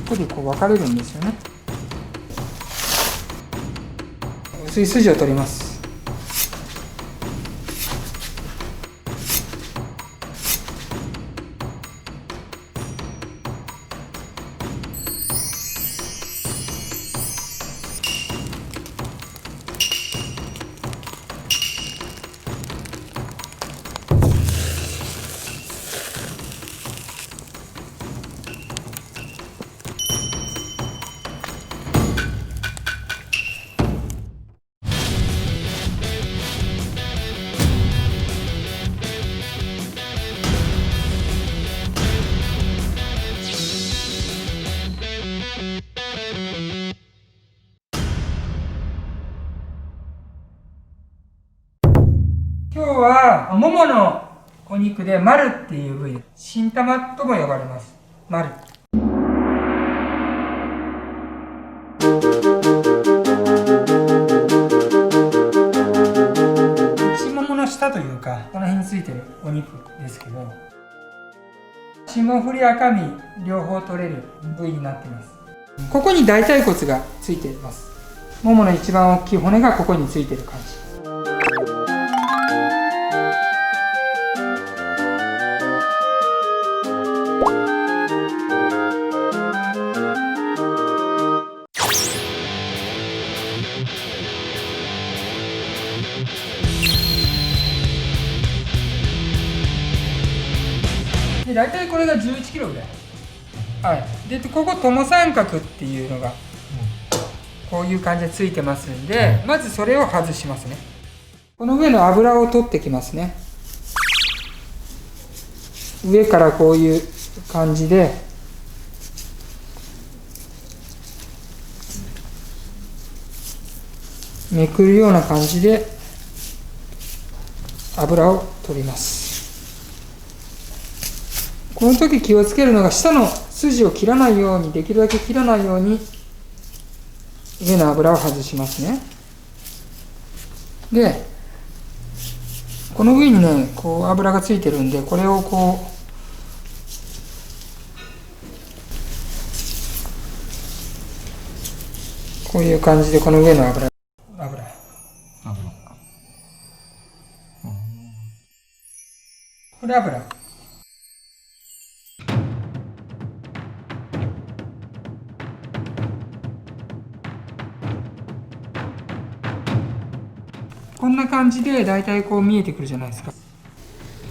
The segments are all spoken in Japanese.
こでこう分かれるんですよね。薄い筋を取ります。今日はもものお肉でマルっていう部位、新玉とも呼ばれます。マル。内ももの下というか、この辺についてるお肉ですけど、霜降り赤身両方取れる部位になっています。ここに大腿骨がついています。ももの一番大きい骨がここについてる感じ。で大体これが11キロぐらい。はい。で、ここ友三角っていうのがこういう感じでついてますんで、まずそれを外しますね。この上の油を取ってきますね。上からこういう感じでめくるような感じで油を取ります。この時気をつけるのが、下の筋を切らないように、できるだけ切らないように上の油を外しますね。で、この上にね、こう油がついてるんで、これをこういう感じで、この上の油これ油。こんな感じでだいたいこう見えてくるじゃないですか。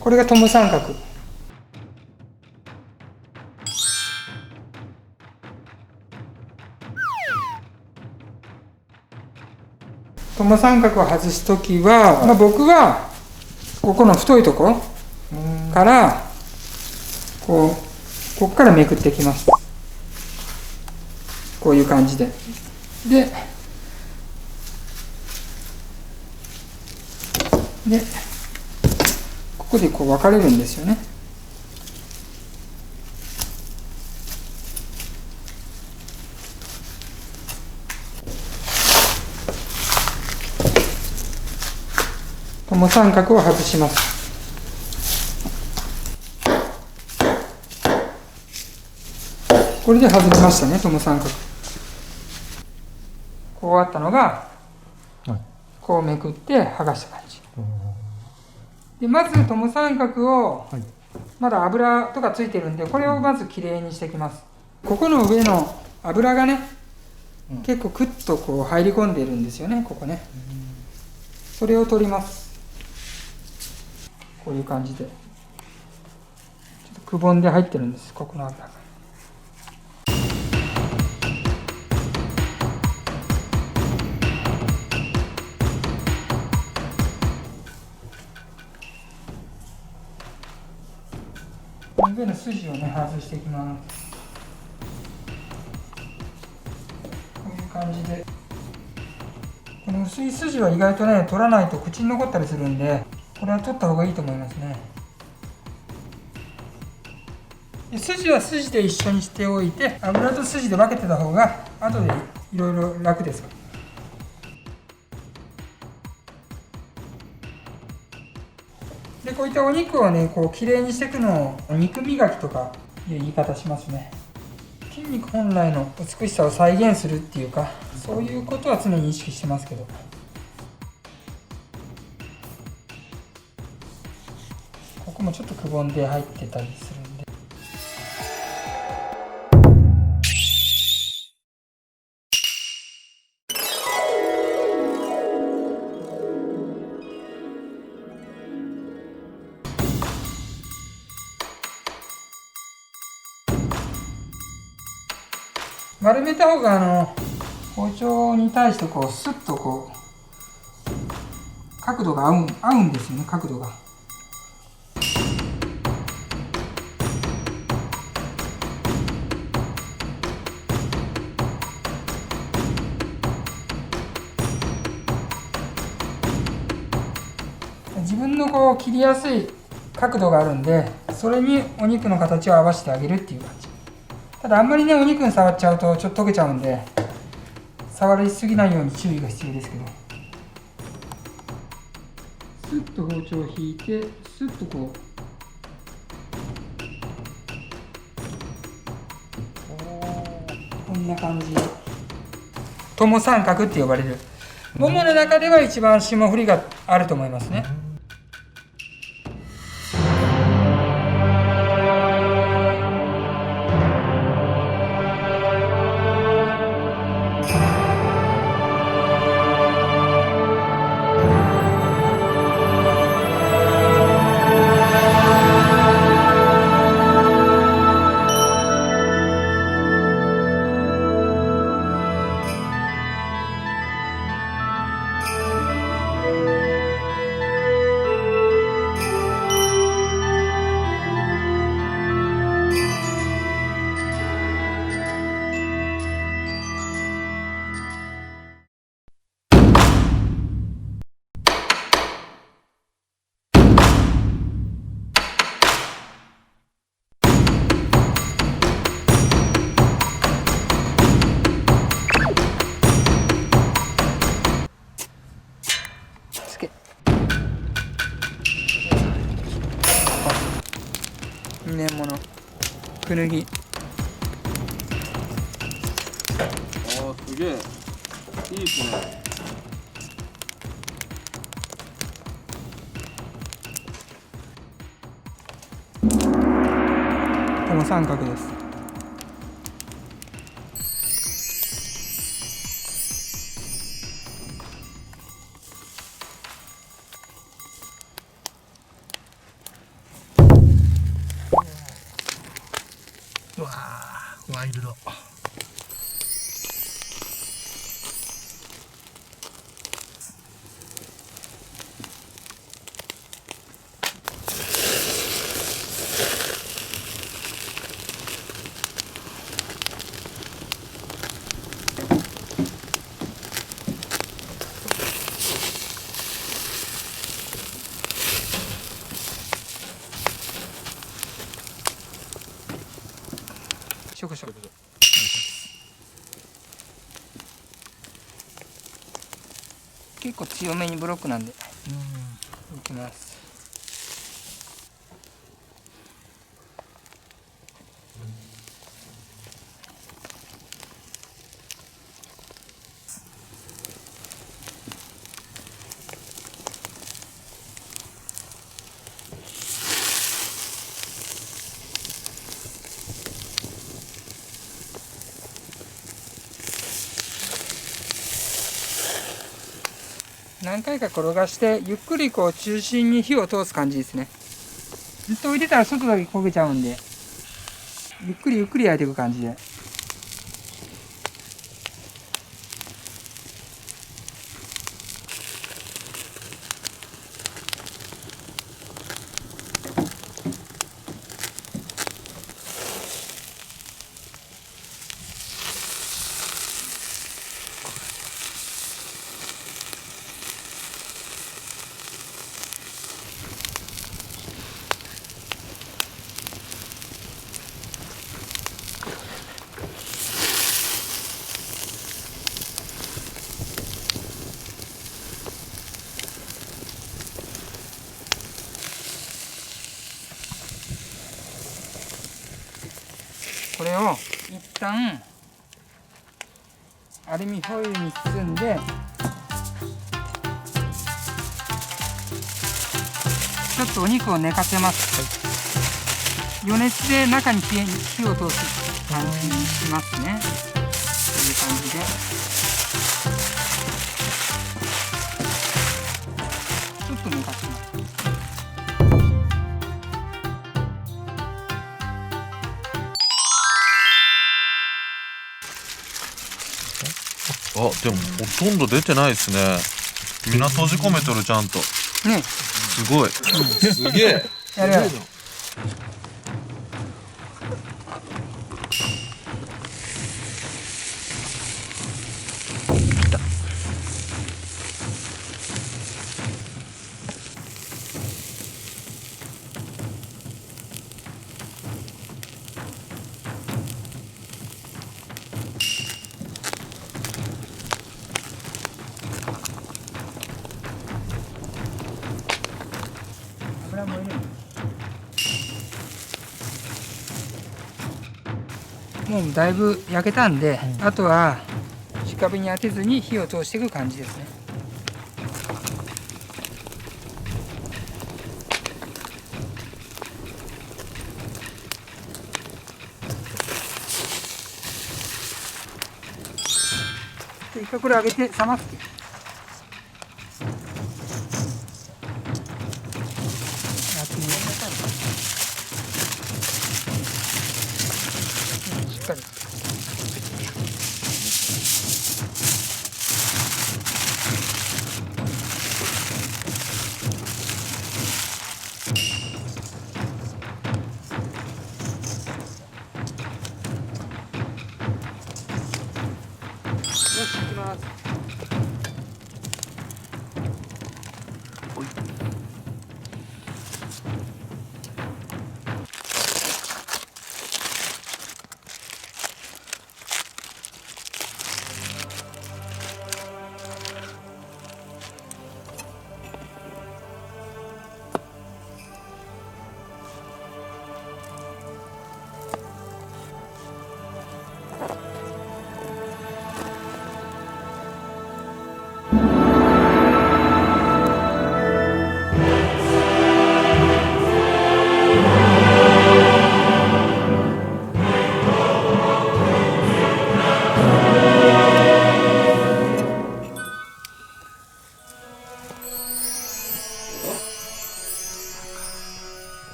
これが友三角。友三角を外すときは、僕はここの太いところからここからめくっていきます。こういう感じで。で、ここでこう分かれるんですよね。友三角を外します。これで外れましたね、友三角。こうあったのが、こうめくって剥がした感じ。でまず友三角を、まだ油とかついてるんで、これをまずきれいにしていきます。ここの上の油がね、結構クッとこう入り込んでいるんですよね、ここね。それを取ります。こういう感じで。ちょっとくぼんで入ってるんです、ここの油が。上の筋をね、外していきます。こういう感じで。この薄い筋は意外とね、取らないと口に残ったりするんで、これは取った方がいいと思いますね。で筋は筋で一緒にしておいて、油と筋で分けてた方が後でいろいろ楽ですから。でこういったお肉をね、こうきれいにしていくのを肉磨きとかいう言い方しますね。筋肉本来の美しさを再現するっていうか、そういうことは常に意識してますけど。ここもちょっとくぼんで入ってたりするんで。丸めた方が包丁に対してこうスッとこう角度が合うんですよね、角度が。自分のこう切りやすい角度があるんで、それにお肉の形を合わせてあげるっていう感じ。ただあんまりね、お肉に触っちゃうとちょっと溶けちゃうんで、触りすぎないように注意が必要ですけど、スッと包丁を引いて、スッとこう、こんな感じ。友三角って呼ばれる。ももの中では一番霜降りがあると思いますね。2年ものくぬぎ。ああ、すげえいいですね。友三角です。うわー、ワイルド。しょこしょこ。結構強めにブロックなんで、いきます。何回か転がしてゆっくりこう中心に火を通す感じですね。ずっと置いてたら外だけ焦げちゃうんで、ゆっくりゆっくり焼いていく感じで。これを一旦アルミホイルに包んでちょっとお肉を寝かせます、余熱で中に火を通す感じにしますね。こういう感じでちょっと寝かします。あ、でもほとんど出てないですね。みんな閉じ込めとるちゃんと。ね、すごい。すげえ。やるやる。油も入れる。もうだいぶ焼けたんで、あとは直火に当てずに火を通していく感じですね。で一回これ揚げて冷ますけど。しっかり。よし、行きます。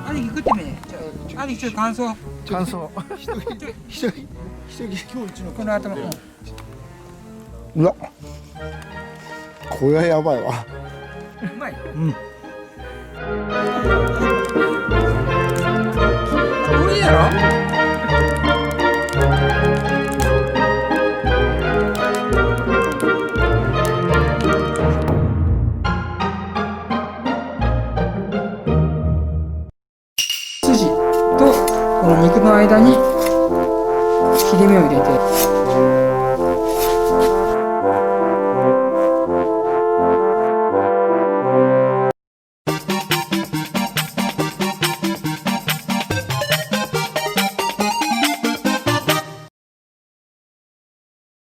兄貴食ってみね。兄貴ちょっと感想。感想。一人この頭。うわ、これはやばいわ。うまい。うん。これいいやろ。筋とこの肉の間に